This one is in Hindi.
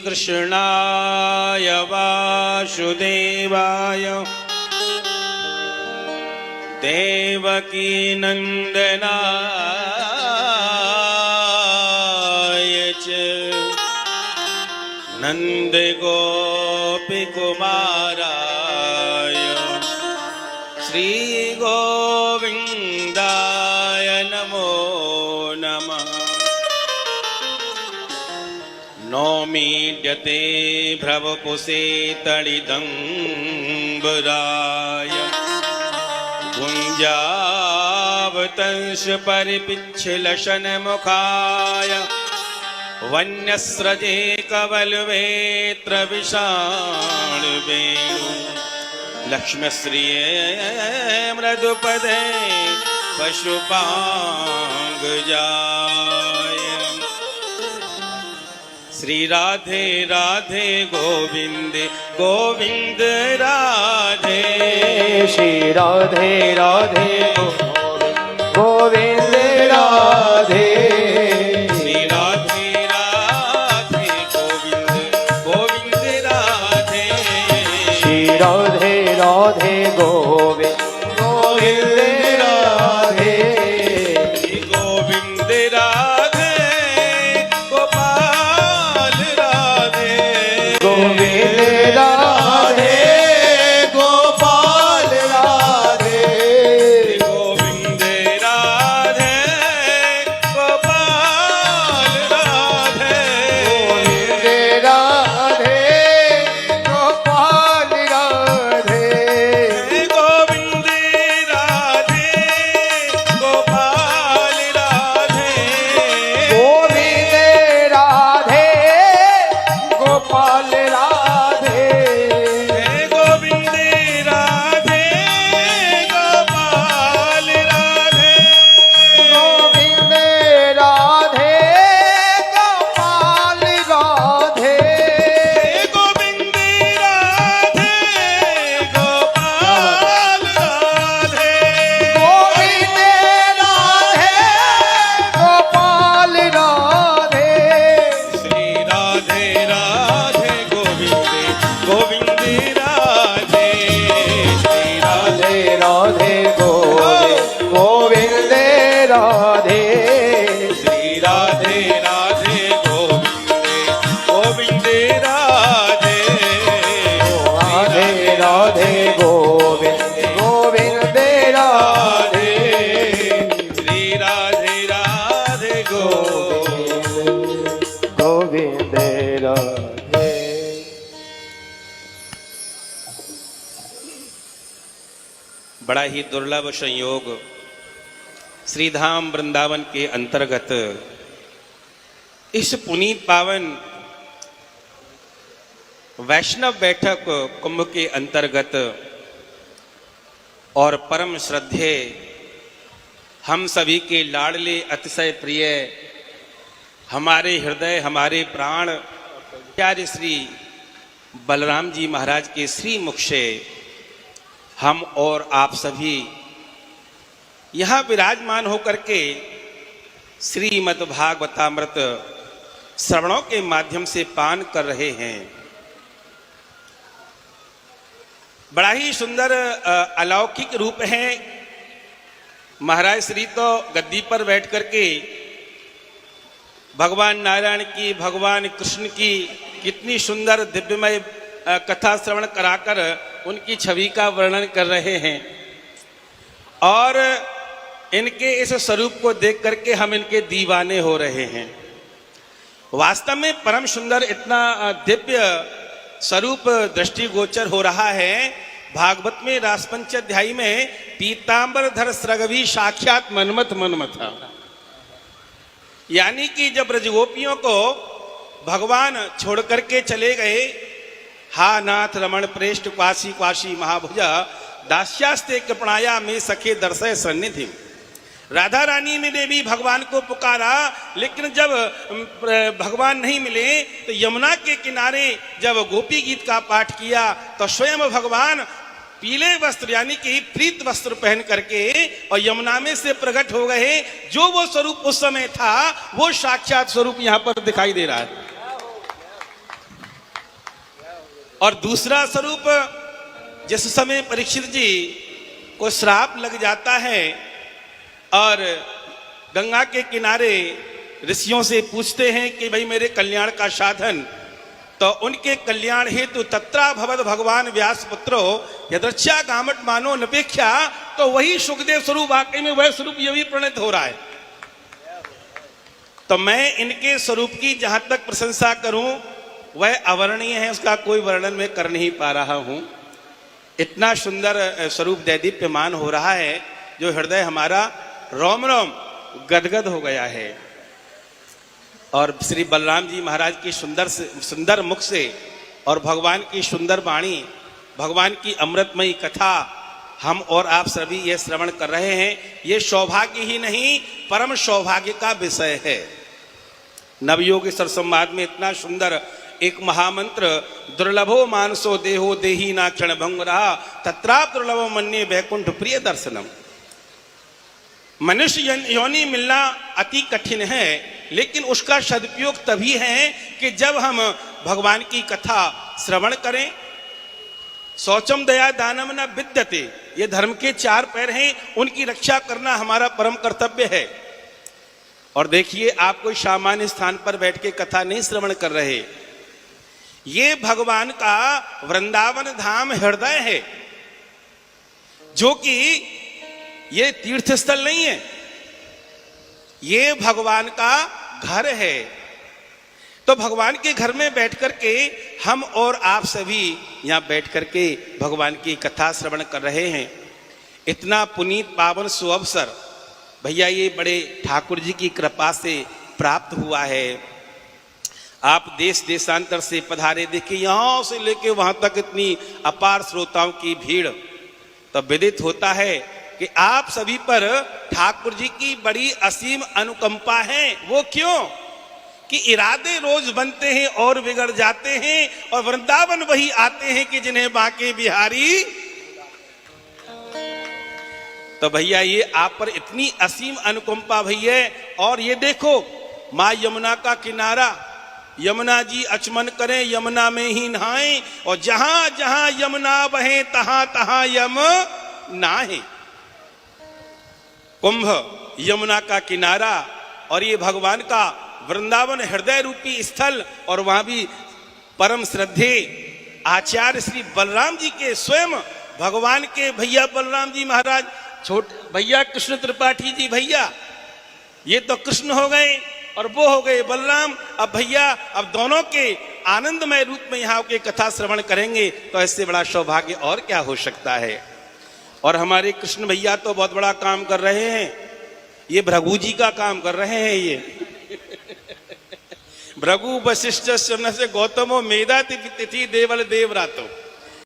कृष्णाय वासुदेवाय देवकी नंदनाय च नंद गोपी कुमाराय श्री गोविंदाय नमो नमः। नौमीड्यते भ्रवपुषे तडिदंबराय गुंजावतंस परिपिच्छलशन मुखाय वन्यस्रजे कवलवेत्र विशाल वेणु लक्ष्मश्रिये मृदुपदे पशुपांगजाय। श्री राधे राधे गोविंद गोविंद राधे। श्री राधे राधे गोविंद राधे। श्री राधे राधे गोविंद गोविंद राधे। श्री राधे राधे गोविंद गोविंद राधे। श्री गोविंद राधे गोपाल राधे। गोविंद राधे गोपाल राधे। गोविंद राधे गोपाल राधे। गोविंद राधे गोपाल राधे। गोविंद राधे गोपाल राधे। गोविंद राधे गोपाल राधे। गोविंद राधे गोपाल राधे। गोविंद राधे गोपाल राधे। गोविंद राधे गोपाल राधे। गोविंद राधे गोपाल राधे। श्री राधे राधे गोविंद गोविंद राधे। श्री राधे राधे गोविंद राधे। श्री राधे राधे गोविंद गोविंद राधे। राधे राधे गोविंद गोविंद राधे। श्री राधे राधे गोविंद राधे। बड़ा ही दुर्लभ संयोग श्रीधाम वृंदावन के अंतर्गत इस पुनीत पावन वैष्णव बैठक कुंभ के अंतर्गत और परम श्रद्धेय हम सभी के लाडले अतिशय प्रिय हमारे हृदय हमारे प्राण प्यारे श्री बलराम जी महाराज के श्री मुख से हम और आप सभी यहाँ विराजमान होकर के श्रीमद् भागवतामृत श्रवणों के माध्यम से पान कर रहे हैं। बड़ा ही सुंदर अलौकिक रूप है। महाराज श्री तो गद्दी पर बैठ करके भगवान नारायण की भगवान कृष्ण की कितनी सुंदर दिव्यमय कथा श्रवण कराकर उनकी छवि का वर्णन कर रहे हैं और इनके इस स्वरूप को देख करके हम इनके दीवाने हो रहे हैं। वास्तव में परम सुंदर इतना दिव्य स्वरूप दृष्टिगोचर हो रहा है। भागवत में रासपंच अध्याय में पीतांबर धर सृगवी साक्षात मन्मथ मन्मथा, यानी कि जब ब्रजगोपियों को भगवान छोड़ करके चले गए, हा नाथ रमण प्रेष्ठ क्वासी क्वासी महाभुजा दास्यास्ते कृपणाया में सखे दर्शय सन्निधि। राधा रानी ने भी भगवान को पुकारा, लेकिन जब भगवान नहीं मिले तो यमुना के किनारे जब गोपी गीत का पाठ किया तो स्वयं भगवान पीले वस्त्र यानी कि प्रीत वस्त्र पहन करके और यमुना में से प्रकट हो गए। जो वो स्वरूप उस समय था वो साक्षात स्वरूप यहां पर दिखाई दे रहा है। और दूसरा स्वरूप, जिस समय परीक्षित जी को श्राप लग जाता है और गंगा के किनारे ऋषियों से पूछते हैं कि भाई मेरे कल्याण का साधन, तो उनके कल्याण हेतु तत्रा भवद भगवान व्यास पुत्रो यदृच्छा गामट मानो नपेक्षा, तो वही सुखदेव स्वरूप वाकई में वह स्वरूप ये भी प्रणीत हो रहा है। तो मैं इनके स्वरूप की जहां तक प्रशंसा करूं वह अवर्णीय है, उसका कोई वर्णन मैं कर नहीं पा रहा हूं। इतना सुंदर स्वरूप दैदीप्यमान हो रहा है जो हृदय हमारा रोम रोम गदगद हो गया है। और श्री बलराम जी महाराज की सुंदर मुख से और भगवान की सुंदर वाणी, भगवान की अमृतमयी कथा हम और आप सभी ये श्रवण कर रहे हैं। ये सौभाग्य ही नहीं परम सौभाग्य का विषय है। नवयोगेश्वर संवाद में इतना सुंदर एक महामंत्र, दुर्लभो मानसो देहो देही ना क्षण भंग रहा तत्राप दुर्लभो मन्ये वैकुंठ प्रिय दर्शनम। मनुष्य योनि मिलना अति कठिन है, लेकिन उसका सदुपयोग तभी है कि जब हम भगवान की कथा श्रवण करें। शौचम दया दानम न विद्यते, ये धर्म के 4 पैर हैं, उनकी रक्षा करना हमारा परम कर्तव्य है। और देखिए, आप कोई सामान्य स्थान पर बैठ के कथा नहीं श्रवण कर रहे, ये भगवान का वृंदावन धाम हृदय है, जो कि ये तीर्थ स्थल नहीं है, ये भगवान का घर है। तो भगवान के घर में बैठ करके हम और आप सभी यहां बैठ करके भगवान की कथा श्रवण कर रहे हैं। इतना पुनीत पावन सुअवसर भैया ये बड़े ठाकुर जी की कृपा से प्राप्त हुआ है। आप देश देशांतर से पधारे, देखिए यहां से लेके वहां तक इतनी अपार श्रोताओं की भीड़, तो विदित होता है कि आप सभी पर ठाकुर जी की बड़ी असीम अनुकंपा है। वो क्यों कि इरादे रोज बनते हैं और बिगड़ जाते हैं, और वृंदावन वही आते हैं कि जिन्हें बांके बिहारी। तो भैया ये आप पर इतनी असीम अनुकंपा भैया। और ये देखो मां यमुना का किनारा, यमुना जी अचमन करें यमुना में ही नहाएं, और जहां जहां यमुना बहे तहां तहां यम नहाए। कुंभ यमुना का किनारा और ये भगवान का वृंदावन हृदय रूपी स्थल, और वहां भी परम श्रद्धे आचार्य श्री बलराम जी के स्वयं भगवान के भैया बलराम जी महाराज, छोटे भैया कृष्ण त्रिपाठी जी भैया, ये तो कृष्ण हो गए और वो हो गए बलराम। अब भैया अब दोनों के आनंदमय रूप में यहाँ के कथा श्रवण करेंगे, तो इससे बड़ा सौभाग्य और क्या हो सकता है। और हमारे कृष्ण भैया तो बहुत बड़ा काम कर रहे हैं, ये भृगु जी का काम कर रहे हैं। ये भृगु वशिष्ठ से गौतमो मेधा तिथि देवल देवरातो,